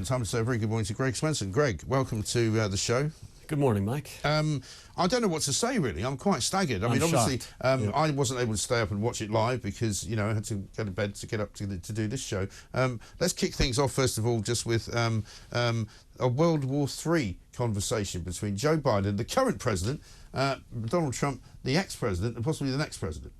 And time to say a very good morning to Greg Swenson. Greg, welcome to the show. Good morning, Mike. I don't know what to say, really. I'm quite staggered. I mean, obviously, I wasn't able to stay up and watch it live because, you know, I had to go to bed to get up to do this show. Let's kick things off, first of all, just with a World War III conversation between Joe Biden, the current president, Donald Trump, the ex-president, and possibly the next president.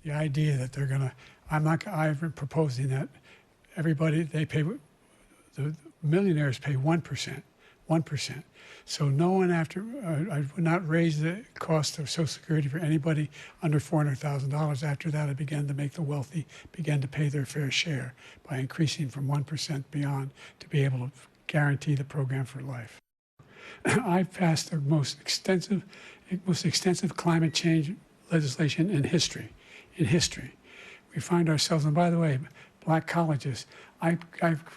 The idea that they're going to, I'm proposing that everybody, they pay, the millionaires pay 1%. So no one I would not raise the cost of Social Security for anybody under $400,000. After that, I began to make the wealthy begin to pay their fair share by increasing from 1% beyond to be able to guarantee the program for life. I passed the most extensive climate change legislation in history. We find ourselves, and by the way, black colleges, I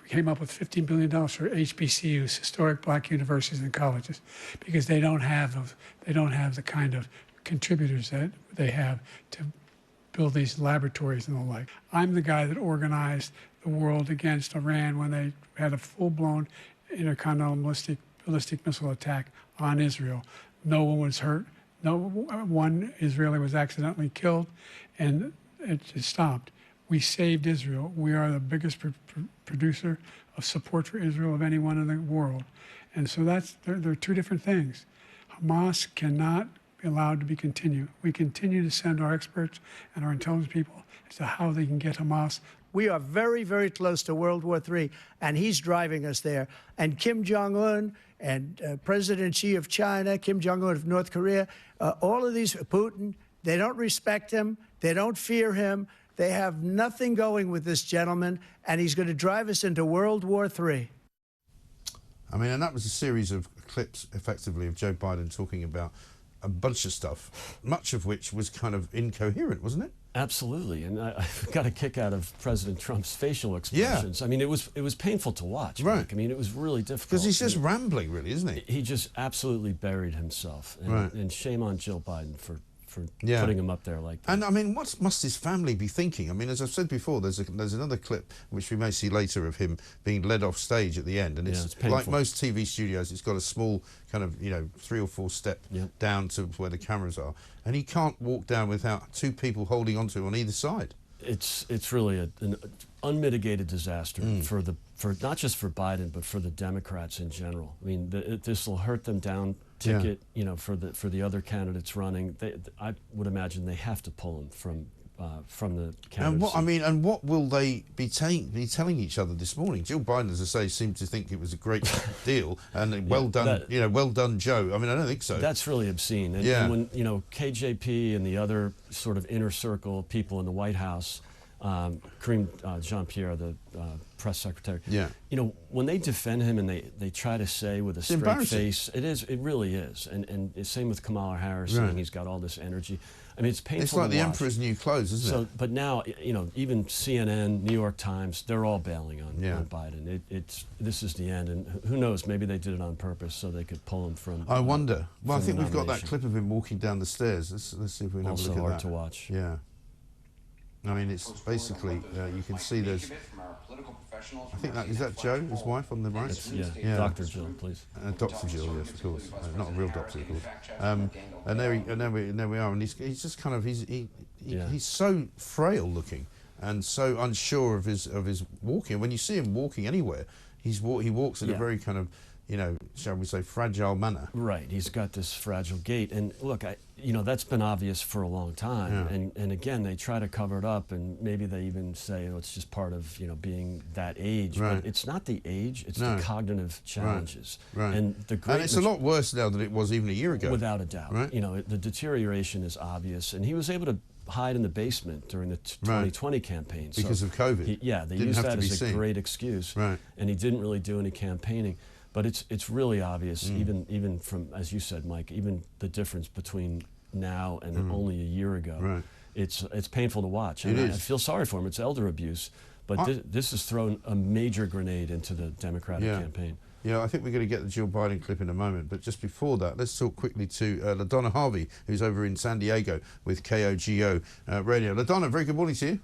came up with $15 billion for HBCUs, historic black universities and colleges, because they don't have the kind of contributors that they have to build these laboratories and the like. I'm the guy that organized the world against Iran when they had a full-blown intercontinental ballistic missile attack on Israel. No one was hurt. No one Israeli was accidentally killed, and it just stopped. We saved Israel. We are the biggest producer of support for Israel of anyone in the world. And so there are two different things. Hamas cannot be allowed to be continued. We continue to send our experts and our intelligence people as to how they can get Hamas. We are very, very close to World War III, and he's driving us there. And Kim Jong-un and President Xi of China, Kim Jong-un of North Korea, all of these, Putin, they don't respect him. They don't fear him. They have nothing going with this gentleman, and he's going to drive us into World War III. I mean, and that was a series of clips, effectively, of Joe Biden talking about a bunch of stuff, much of which was kind of incoherent, wasn't it? Absolutely, and I got a kick out of President Trump's facial expressions. Yeah. I mean, it was painful to watch. Right. Mike. I mean, it was really difficult. Because he's just rambling, really, isn't he? He just absolutely buried himself, and, right. And shame on Jill Biden for putting him up there like that. And I mean, what must his family be thinking? I mean, as I've said before, there's another clip which we may see later of him being led off stage at the end, and it's like most TV studios, it's got a small kind of 3 or 4 step down to where the cameras are, and he can't walk down without 2 people holding onto him on either side. It's really an unmitigated disaster for not just for Biden but for the Democrats in general. I mean, this will hurt them down ticket, for the other candidates running. I would imagine they have to pull him from the candidacy. And what will they be telling each other this morning? Jill Biden, as I say, seemed to think it was a great deal, and well done, well done, Joe. I mean, I don't think so. That's really obscene. And when KJP and the other sort of inner circle of people in the White House, Karine Jean-Pierre, the press secretary, when they defend him and they try to say with a straight face, it really is. And it's same with Kamala Harris, saying he's got all this energy. I mean, it's painful. It's like to the watch. emperor's new clothes, isn't it? But now, even CNN, New York Times, they're all bailing on Biden. This is the end, and who knows? Maybe they did it on purpose so they could pull him from. I wonder. Well, I think we've got that clip of him walking down the stairs. Let's see if we can have a look at that. Also hard to watch. Yeah. I mean, it's basically you can see there's. I think is that Joe, his wife, on the right? Yeah. Dr. Jill, please. Dr. Jill, yes, of course. Not a real doctor, of course. And there we are, and he's just kind of he's so frail looking and so unsure of his walking. When you see him walking anywhere, he walks in a very kind of shall we say, fragile manner. Right, he's got this fragile gait, and look, that's been obvious for a long time, and again, they try to cover it up, and maybe they even say, it's just part of, being that age, but it's not the age, it's the cognitive challenges. Right. And it's a lot worse now than it was even a year ago. Without a doubt. Right. The deterioration is obvious, and he was able to hide in the basement during the 2020 campaign. Because of COVID. They used that as a great excuse, and he didn't really do any campaigning. But it's really obvious, even from, as you said, Mike, even the difference between now and only a year ago. Right. It's painful to watch. And I feel sorry for him. It's elder abuse, but this has thrown a major grenade into the Democratic campaign. Yeah, I think we're going to get the Jill Biden clip in a moment, but just before that, let's talk quickly to LaDona Harvey, who's over in San Diego with KOGO Radio. LaDona, very good morning to you.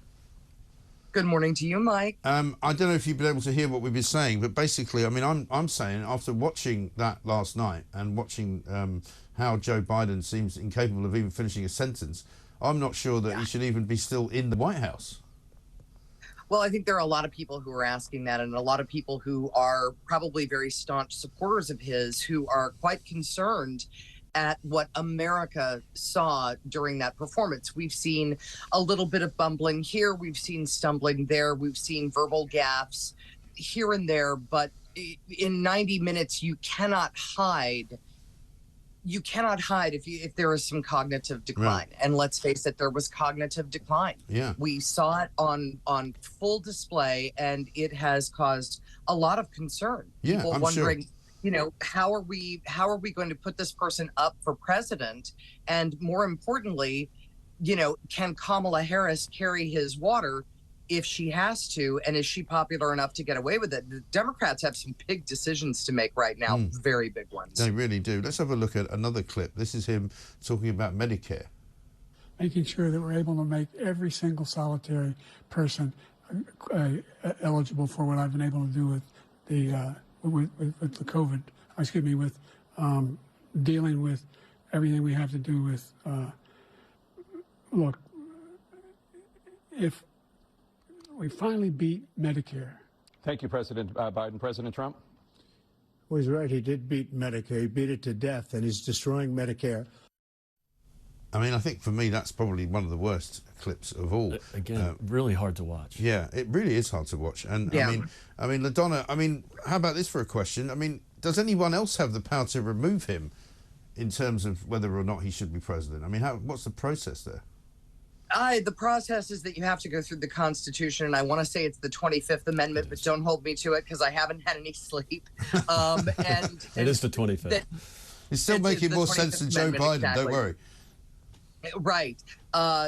Good morning to you, Mike. I don't know if you've been able to hear what we've been saying, but basically, I mean, I'm saying after watching that last night and watching how Joe Biden seems incapable of even finishing a sentence, I'm not sure that he should even be still in the White House. Well, I think there are a lot of people who are asking that, and a lot of people who are probably very staunch supporters of his who are quite concerned at what America saw during that performance. We've seen a little bit of bumbling here, we've seen stumbling there, we've seen verbal gaffes here and there, but in 90 minutes, you cannot hide. You cannot hide if there is some cognitive decline. Right. And let's face it, there was cognitive decline. Yeah. We saw it on full display, and it has caused a lot of concern. Yeah, people I'm wondering, sure. You know, how are we going to put this person up for president? And more importantly, you know, can Kamala Harris carry his water if she has to, and is she popular enough to get away with it? The Democrats have some big decisions to make right now, very big ones. They really do. Let's have a look at another clip. This is him talking about Medicare. Making sure that we're able to make every single solitary person eligible for what I've been able to do with the with the COVID, excuse me, with dealing with everything we have to do with, look, if we finally beat Medicare. Thank you, President Biden. President Trump? Well, he's right. He did beat Medicare. He beat it to death, and he's destroying Medicare. I mean, I think for me, that's probably one of the worst clips of all. Again, really hard to watch. Yeah, it really is hard to watch. And yeah. I mean, LaDona, I mean, how about this for a question? I mean, does anyone else have the power to remove him in terms of whether or not he should be president? I mean, what's the process there? The process is that you have to go through the Constitution, and I want to say it's the 25th Amendment, but don't hold me to it because I haven't had any sleep. And it is the 25th. It's still making more sense than Joe Biden, exactly. Don't worry. Right.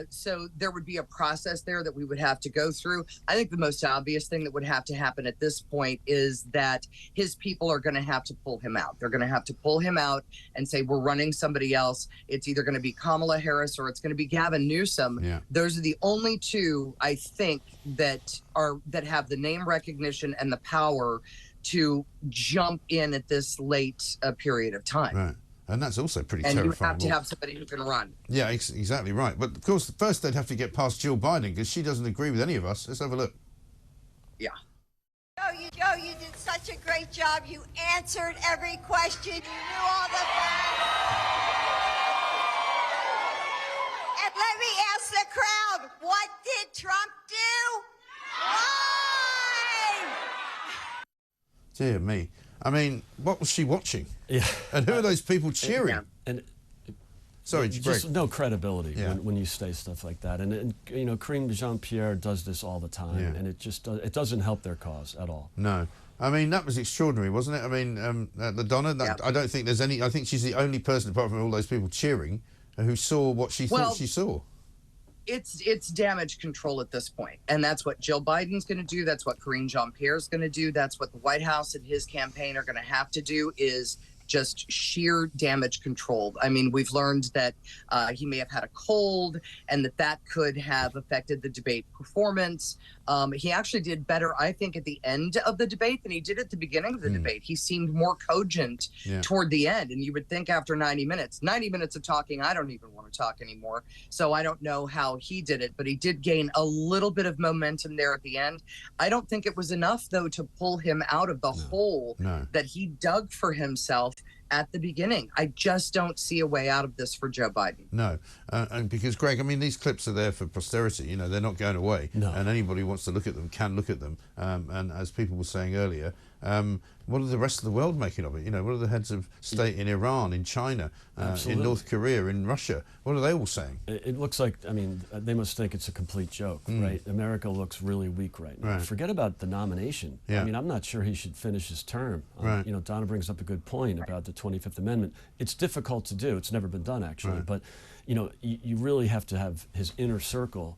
So there would be a process there that we would have to go through. I think the most obvious thing that would have to happen at this point is that his people are going to have to pull him out. They're going to have to pull him out and say, we're running somebody else. It's either going to be Kamala Harris or it's going to be Gavin Newsom. Yeah. Those are the only two, I think, that have the name recognition and the power to jump in at this late period of time. Right. And that's also pretty terrifying. And you have to have somebody who can run. Yeah, exactly right. But of course, first they'd have to get past Jill Biden because she doesn't agree with any of us. Let's have a look. Yeah. Joe, you did such a great job. You answered every question. You knew all the facts. And let me ask the crowd, what did Trump do? Why? Dear me. I mean, what was she watching? Yeah. And who are those people cheering? And sorry, just no credibility when you say stuff like that. And you know, Karine Jean-Pierre does this all the time, and it doesn't help their cause at all. No. I mean, that was extraordinary, wasn't it? I mean, LaDona, I don't think there's any. I think she's the only person, apart from all those people cheering, who saw what she thought she saw. It's damage control at this point, and that's what Jill Biden's going to do. That's what Karine Jean-Pierre's going to do. That's what the White House and his campaign are going to have to do, is just sheer damage control. I mean, we've learned that he may have had a cold and that could have affected the debate performance. He actually did better, I think, at the end of the debate than he did at the beginning of the debate. He seemed more cogent toward the end. And you would think after 90 minutes of talking, I don't even want to talk anymore. So I don't know how he did it, but he did gain a little bit of momentum there at the end. I don't think it was enough, though, to pull him out of the hole that he dug for himself at the beginning. I just don't see a way out of this for Joe Biden. No, and because, Greg, I mean, these clips are there for posterity. You know, they're not going away. No. And anybody who wants to look at them can look at them. And as people were saying earlier, what are the rest of the world making of it? You know, what are the heads of state in Iran, in China, in North Korea, in Russia? What are they all saying? It looks like, I mean, they must think it's a complete joke, right? America looks really weak right now. Forget about the nomination. I mean, I'm not sure he should finish his term. You know, Donna brings up a good point about the 25th Amendment. It's difficult to do. It's never been done, actually. But, you know, you really have to have his inner circle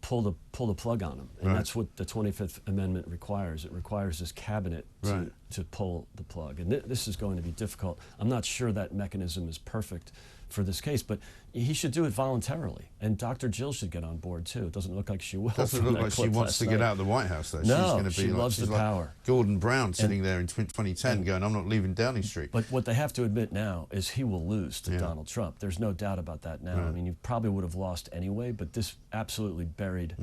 pull the plug on him. And that's what the 25th Amendment requires. It requires his cabinet to pull the plug. And this is going to be difficult. I'm not sure that mechanism is perfect for this case, but he should do it voluntarily. And Dr. Jill should get on board too. It doesn't look like she will. Doesn't look like she wants to get out of the White House, though. No, she's going to be she loves the power. Gordon Brown sitting there in 2010 going, I'm not leaving Downing Street. But what they have to admit now is he will lose to Donald Trump. There's no doubt about that now. I mean, you probably would have lost anyway, but this absolutely buried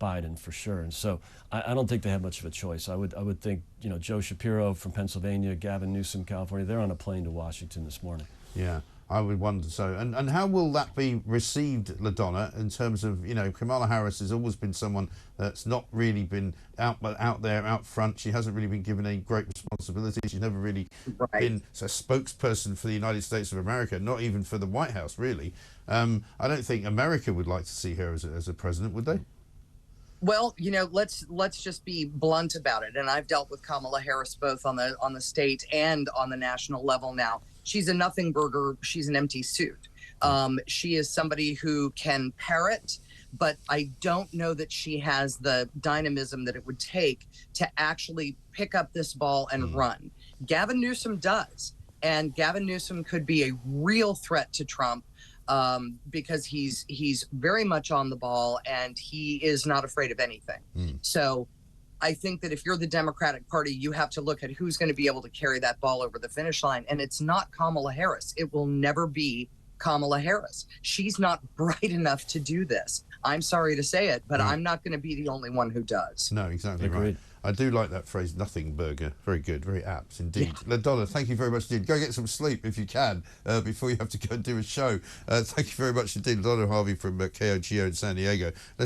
Biden for sure. And so I don't think they have much of a choice. I would think, you know, Joe Shapiro from Pennsylvania, Gavin Newsom, California, they're on a plane to Washington this morning. Yeah. I would wonder so. And how will that be received, LaDona, in terms of, you know, Kamala Harris has always been someone that's not really been out there, out front. She hasn't really been given any great responsibility. She's never really been a spokesperson for the United States of America, not even for the White House, really. I don't think America would like to see her as a president, would they? Well, you know, let's just be blunt about it. And I've dealt with Kamala Harris both on the state and on the national level now. She's a nothing burger. She's an empty suit. She is somebody who can parrot, but I don't know that she has the dynamism that it would take to actually pick up this ball and run. Gavin Newsom does. And Gavin Newsom could be a real threat to Trump because he's very much on the ball and he is not afraid of anything. So I think that if you're the Democratic Party, you have to look at who's going to be able to carry that ball over the finish line. And it's not Kamala Harris. It will never be Kamala Harris. She's not bright enough to do this. I'm sorry to say it, but I'm not going to be the only one who does. No, exactly right. I do like that phrase, nothing burger. Very good, very apt indeed. LaDona, thank you very much indeed. Go get some sleep if you can before you have to go and do a show. Thank you very much indeed. LaDona Harvey from KOGO in San Diego.